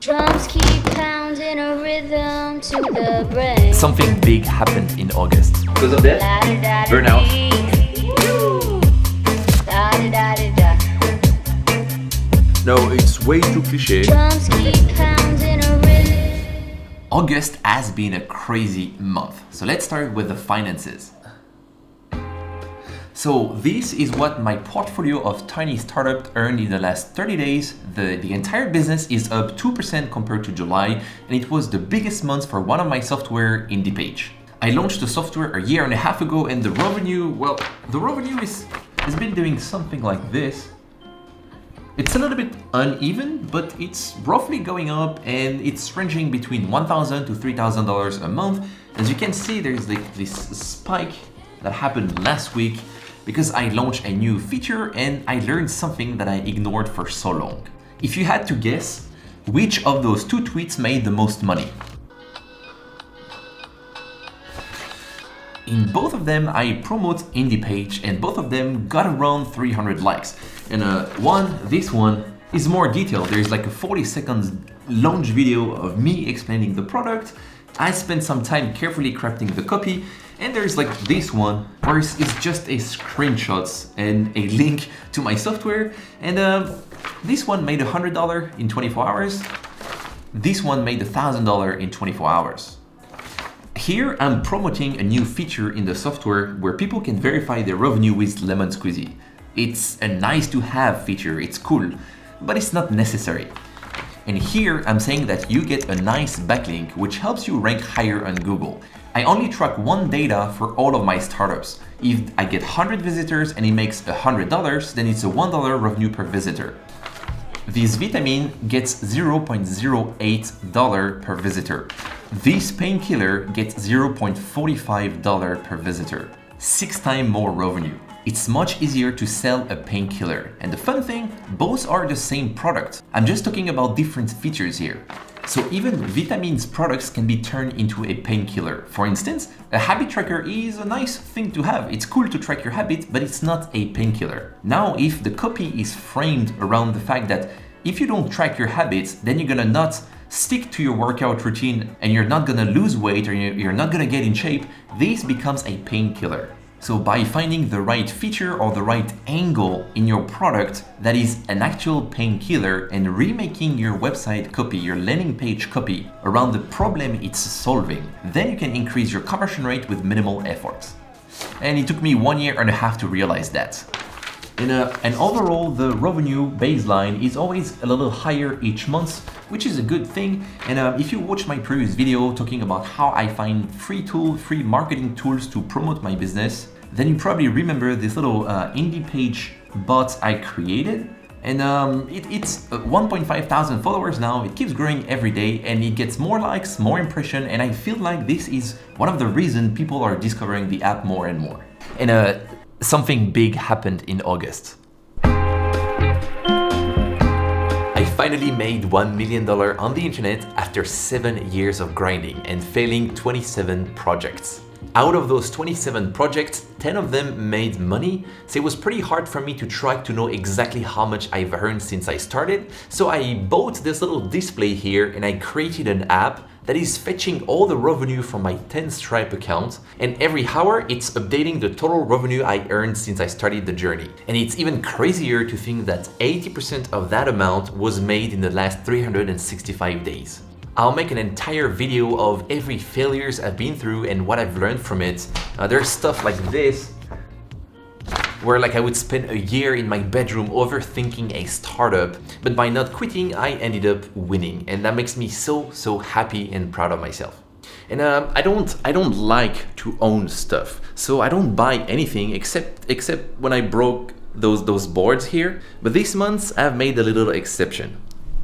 Drums keep pounding a rhythm to the brain. Something big happened in August. Because of that, La-da-da-da-dee. burnout. Woo. La-da-da-da-da. No, it's way too cliche. Drums keep pounding a rhythm. August has been a crazy month. So let's start with the finances. So this is what my portfolio of tiny startups earned in the last 30 days. The entire business is up 2% compared to July, and it was the biggest month for one of my software, IndiePage. I launched the software a year and a half ago, and the revenue has been doing something like this. It's a little bit uneven, but it's roughly going up, and it's ranging between $1,000 to $3,000 a month. As you can see, there's like this spike that happened last week because I launched a new feature and I learned something that I ignored for so long. If you had to guess, which of those two tweets made the most money? In both of them, I promote IndiePage, and both of them got around 300 likes. And this one is more detailed. There's like a 40-second launch video of me explaining the product. I spent some time carefully crafting the copy, and there's like this one where it's just a screenshots and a link to my software. And this one made $100 in 24 hours. This one made $1,000 in 24 hours. Here I'm promoting a new feature in the software where people can verify their revenue with Lemon Squeezy. It's a nice to have feature, it's cool, but it's not necessary. And here I'm saying that you get a nice backlink which helps you rank higher on Google. I only track one data for all of my startups. If I get 100 visitors and it makes $100, then it's a $1 revenue per visitor. This vitamin gets $0.08 per visitor. This painkiller gets $0.45 per visitor. 6 times more revenue. It's much easier to sell a painkiller. And the fun thing, both are the same product. I'm just talking about different features here. So even vitamins products can be turned into a painkiller. For instance, a habit tracker is a nice thing to have. It's cool to track your habits, but it's not a painkiller. Now, if the copy is framed around the fact that if you don't track your habits, then you're gonna not stick to your workout routine and you're not gonna lose weight or you're not gonna get in shape, this becomes a painkiller. So by finding the right feature or the right angle in your product that is an actual painkiller and remaking your website copy, your landing page copy around the problem it's solving, then you can increase your conversion rate with minimal effort. And it took me 1 year and a half to realize that. And overall, the revenue baseline is always a little higher each month, which is a good thing. And if you watch my previous video talking about how I find free marketing tools to promote my business, then you probably remember this little IndiePage bot I created. And it's 1,500 followers now. It keeps growing every day and it gets more likes, more impression. And I feel like this is one of the reasons people are discovering the app more and more. And something big happened in August. I finally made $1 million on the internet after 7 years of grinding and failing 27 projects. Out of those 27 projects, 10 of them made money, so it was pretty hard for me to track to know exactly how much I've earned since I started. So I bought this little display here and I created an app that is fetching all the revenue from my 10 Stripe account, and every hour it's updating the total revenue I earned since I started the journey. And it's even crazier to think that 80% of that amount was made in the last 365 days. I'll make an entire video of every failures I've been through and what I've learned from it. There's stuff like this, where like I would spend a year in my bedroom overthinking a startup, but by not quitting, I ended up winning. And that makes me so happy and proud of myself. And I don't like to own stuff. So I don't buy anything except when I broke those boards here. But this month I've made a little exception.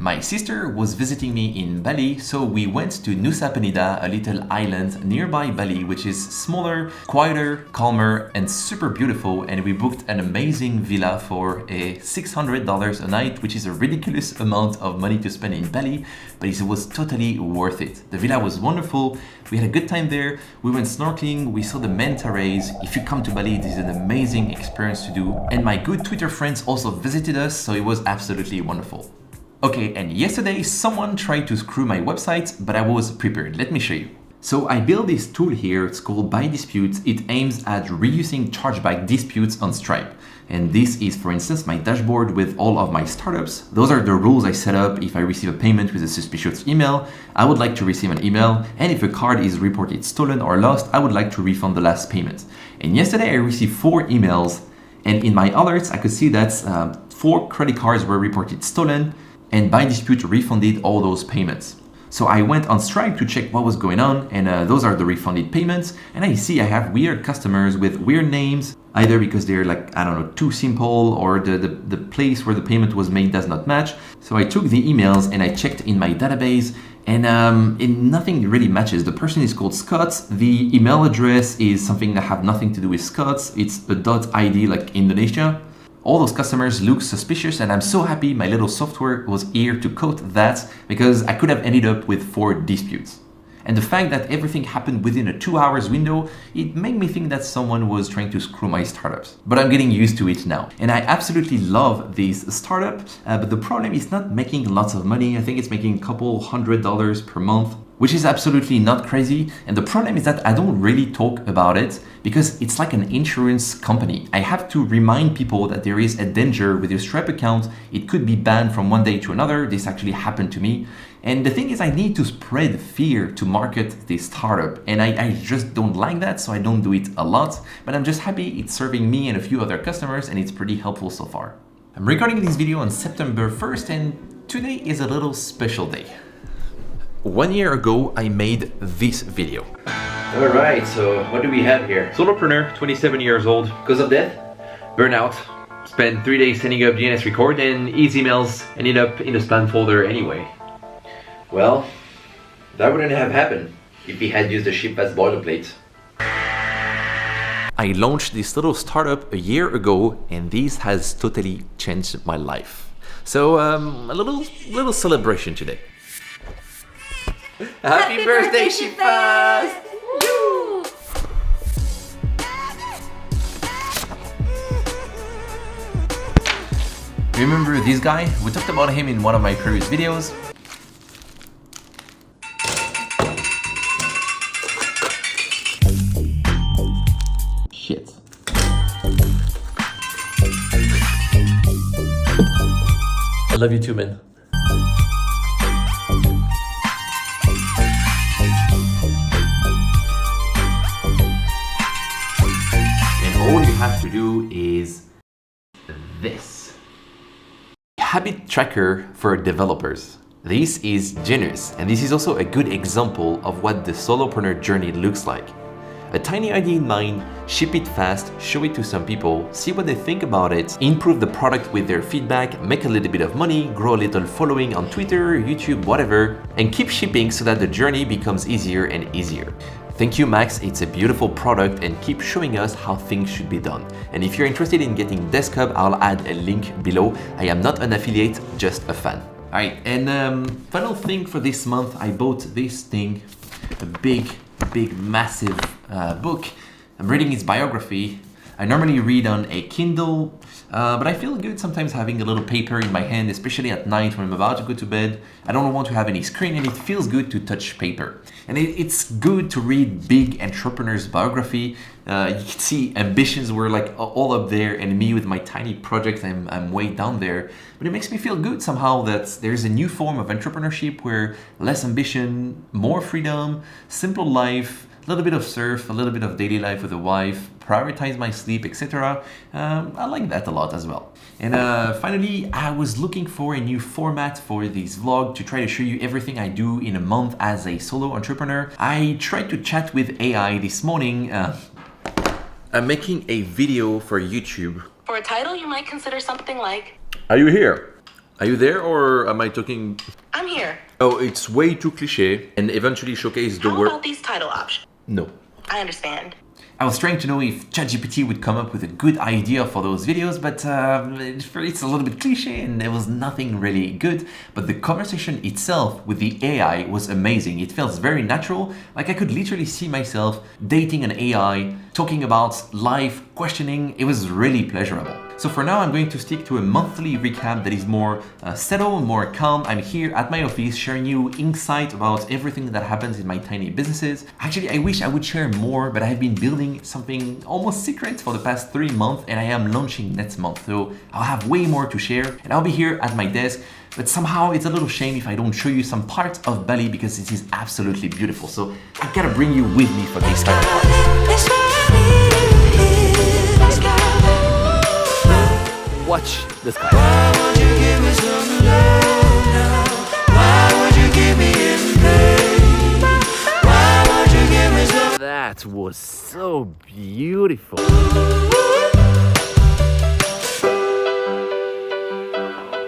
My sister was visiting me in Bali, so we went to Nusa Penida, a little island nearby Bali, which is smaller, quieter, calmer, and super beautiful. And we booked an amazing villa for $600 a night, which is a ridiculous amount of money to spend in Bali, but it was totally worth it. The villa was wonderful. We had a good time there. We went snorkeling. We saw the manta rays. If you come to Bali, this is an amazing experience to do. And my good Twitter friends also visited us, so it was absolutely wonderful. Okay, and yesterday someone tried to screw my website, but I was prepared. Let me show you. So I built this tool here, it's called Buy Disputes. It aims at reducing chargeback disputes on Stripe. And this is, for instance, my dashboard with all of my startups. Those are the rules I set up. If I receive a payment with a suspicious email, I would like to receive an email. And if a card is reported stolen or lost, I would like to refund the last payment. And yesterday I received 4 emails. And in my alerts, I could see that 4 credit cards were reported stolen, and Buy Dispute refunded all those payments. So I went on Stripe to check what was going on, and those are the refunded payments. And I see I have weird customers with weird names, either because they're like, I don't know, too simple, or the place where the payment was made does not match. So I took the emails and I checked in my database, and nothing really matches. The person is called Scott. The email address is something that have nothing to do with Scott's. It's a .id like Indonesia. All those customers look suspicious, and I'm so happy my little software was here to quote that, because I could have ended up with 4 disputes. And the fact that everything happened within a 2 hours window, it made me think that someone was trying to screw my startups. But I'm getting used to it now. And I absolutely love this startup, but the problem is not making lots of money. I think it's making a couple $100 per month, which is absolutely not crazy. And the problem is that I don't really talk about it because it's like an insurance company. I have to remind people that there is a danger with your Stripe account. It could be banned from one day to another. This actually happened to me. And the thing is, I need to spread fear to market this startup. And I just don't like that, so I don't do it a lot. But I'm just happy it's serving me and a few other customers, and it's pretty helpful so far. I'm recording this video on September 1st, and today is a little special day. 1 year ago, I made this video. All right, so what do we have here? Solopreneur, 27 years old. Cause of death? Burnout. Spent 3 days setting up DNS record, and his emails ended up in the spam folder anyway. Well, that wouldn't have happened if he had used the ship as boilerplate. I launched this little startup a year ago, and this has totally changed my life. So a little celebration today. Happy birthday, Shifas! Woo! Remember this guy? We talked about him in one of my previous videos. Shit. I love you too, man. All you have to do is this. Habit tracker for developers. This is genius, and this is also a good example of what the solopreneur journey looks like. A tiny idea in mind, ship it fast, show it to some people, see what they think about it, improve the product with their feedback, make a little bit of money, grow a little following on Twitter, YouTube, whatever, and keep shipping so that the journey becomes easier and easier. Thank you, Max. It's a beautiful product, and keep showing us how things should be done. And if you're interested in getting Desk Hub, I'll add a link below. I am not an affiliate, just a fan. All right, and final thing for this month, I bought this thing, a big, massive book. I'm reading his biography. I normally read on a Kindle, but I feel good sometimes having a little paper in my hand, especially at night when I'm about to go to bed. I don't want to have any screen, and it feels good to touch paper. And it's good to read big entrepreneurs' biography. You can see ambitions were like all up there, and me with my tiny project, I'm way down there. But it makes me feel good somehow that there's a new form of entrepreneurship where less ambition, more freedom, simple life, a little bit of surf, a little bit of daily life with a wife, prioritize my sleep, etc. I like that a lot as well. And finally, I was looking for a new format for this vlog to try to show you everything I do in a month as a solo entrepreneur. I tried to chat with AI this morning. I'm making a video for YouTube. For a title, you might consider something like, Are you here? Are you there, or am I talking? I'm here. Oh, it's way too cliche. And eventually showcase the How word. about these title options? No. I understand. I was trying to know if ChatGPT would come up with a good idea for those videos, but it's a little bit cliche and there was nothing really good. But the conversation itself with the AI was amazing. It feels very natural, like I could literally see myself dating an AI, talking about life, questioning. It was really pleasurable. So for now, I'm going to stick to a monthly recap that is more settled, more calm. I'm here at my office sharing you insight about everything that happens in my tiny businesses. Actually, I wish I would share more, but I have been building something almost secret for the past 3 months, and I am launching next month. So I'll have way more to share, and I'll be here at my desk. But somehow it's a little shame if I don't show you some parts of Bali because this is absolutely beautiful. So I gotta bring you with me for this kind of part. Watch the sky. Why would you give me some love now? Why would you give me in pain? Why would you give me some... That was so beautiful.